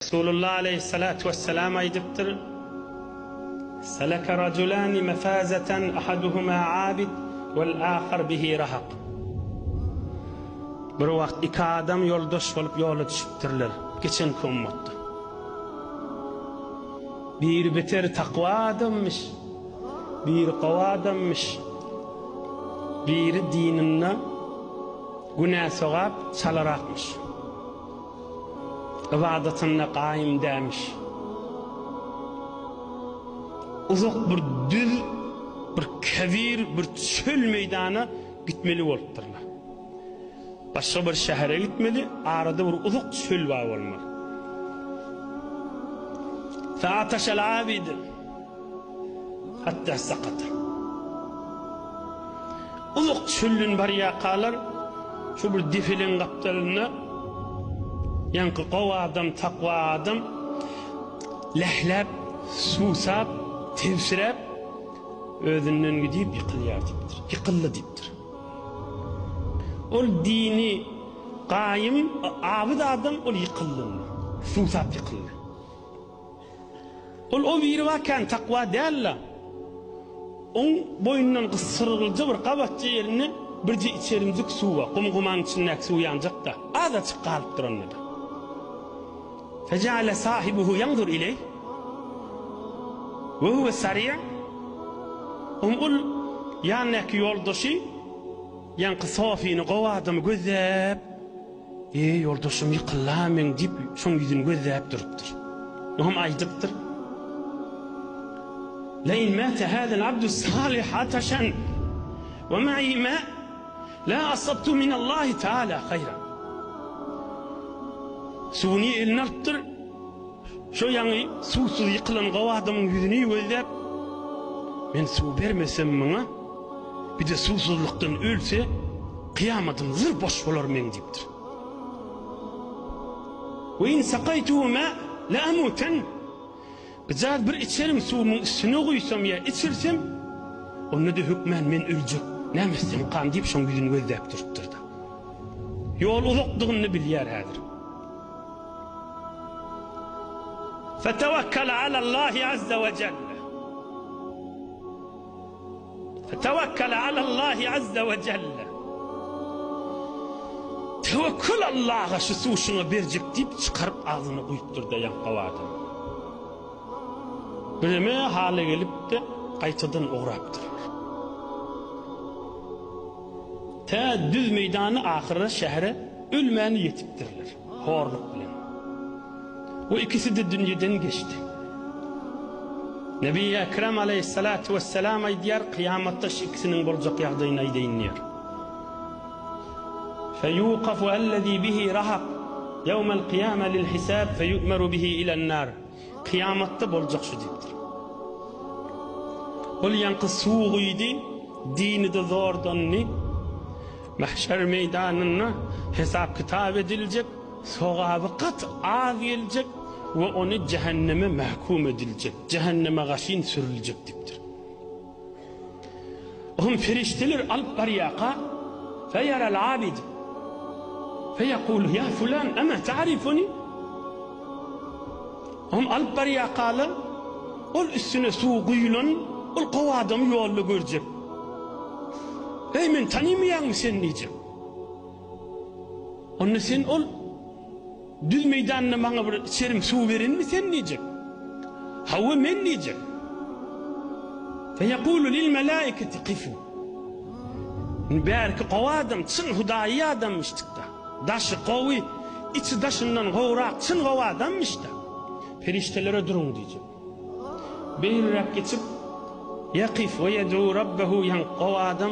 Resulullah aleyhissalatu vesselam aydıptır. Seleke raculani mefazeten ahaduhuma abid vel ahar bihi rahak. Bir vakt iki adam yoldaş olup yola düşüptürler. Geçen ummatda. Bir beter takva adammış, bir kava adammış. Biri dinine günah sogap çalarakmış. İbadetine kaim demiş. Uzak bir düz, bir kevir, bir çöl meydana gitmeli olupdurlar. Başka bir şehre gitmeli, arada bir uzak çöl var olmalı. Fa'ataşel abid hatta sakata. Uzak çölün bariya kalar, şu bir defilin kaptalına yankı kova adam, takva adam lehlep, susap, tevsirep özünden gidip yıkılıyor diptir. Yıkıllı diptir. Ol dini kaim, abid adam ol yıkıllı. Susap yıkıllı. O bir vaken takva değerler. On boyundan kısırılca bir kabatçı yerine birce içerimizlik su var. Kumkumanın içindeki su yanacak da. Ağda çıkarıptır onları. فجعل صاحبه ينظر إليه وهو سريع قل yanaki yoldaşı yankı safini qavadım gözlep yoldaşım yıkılamen deyip şun yüzünü gözlep duruptur. Nuhum aydıptır. لئن مات هذا العبد الصالح عطشا ومعي ماء لا أصبت من الله تعالى خيرا. Suni eline arttır. Şu yani susuz yıkılan qava adamın yüzünü gözlep men su vermesem bana bir de susuzluktan ölse kıyamadım zır boş olur men deyiptir. Ve in saqaytuhu ma la amutan. Güzel bir içerim suyumun üstüne koysam ya içirsem onu da hükmen men ölecek. Nemesem kan deyip şun yüzünü gözlep duruptur da. Yol uzakdığını bilyer hadir. فتوكل على الله عز وجل فتوكل على الله عز وجل tevekkül Allah'a şu suşuna bercek deyip çıkarıp ağzını kuyuptur da yankav adam. Bileme hale gelip de kaytadan uğraptır. Ta düz meydanı ahire şehre ölmeni yetiptirler. Horluk bilen. O ikisi de dünyadan geçti. Nebi Ekrem aleyhissalatu vesselam aydiyar kıyamatta şu ikisinin bolacak yağdayını aydayınlıyor. فَيُوقَفُ اَلَّذ۪ي بِهِ رَحَقْ يَوْمَ الْقِيَامَ لِلْحِسَابِ فَيُؤْمَرُ بِهِ اِلَى النَّارِ. Kıyamatta bolacak şu deyiptir. Ol yankı suğuydu, dini de zordanlı, mahşer meydanına hesap kitap edilecek, soğabı kat ağız gelecek ve onu cehenneme mahkum edilecek. Cehenneme gaşin sürülecek diptir. Ohum ferişteler alıp bariyaka feyerel abid feyekulu ya fulan ama ta'rifuni. Ohum alıp bariyakalar ol üstüne su kuyulun ol kova adam yollu görecek. Hey men tanımayan mı sen diyecek. Onu sen ol düz meydanına bana bir içerim su verin mi sen diyecek. Hava men diyecek. Feyekulu lil melaiketi kifu. Belki kova adam çın hudayi adammıştık da. Daşı kovi içi daşından kovrak çın kova adammış da. Periştelere durun diyecek. Beyirrak geçip yakif ve yed'u rabbehu yan kova adam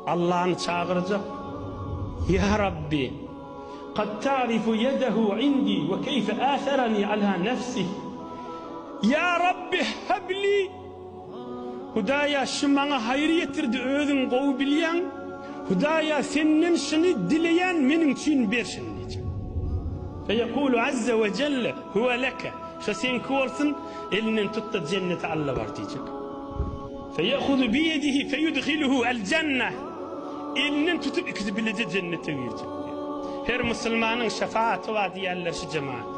Allah'ını çağıracak. Ya Rabbi قد تعرف يده عندي وكيف آثرني على نفسي يا رب هب لي Hudaya şu bana hayır getirdi özün kovu bilen Hudaya senin şunu dileyen benim için bersin diyecek. Feyekulu azze ve celle huve leke şu sen olsun elinden tut da cennete Allah var diyecek. Feyehudu biyedihi feyudhiluhu el cenne elinden tutup ikisi bilece cennete verecek. Her Müslümanın şefaati var diyorlar şu cemaat.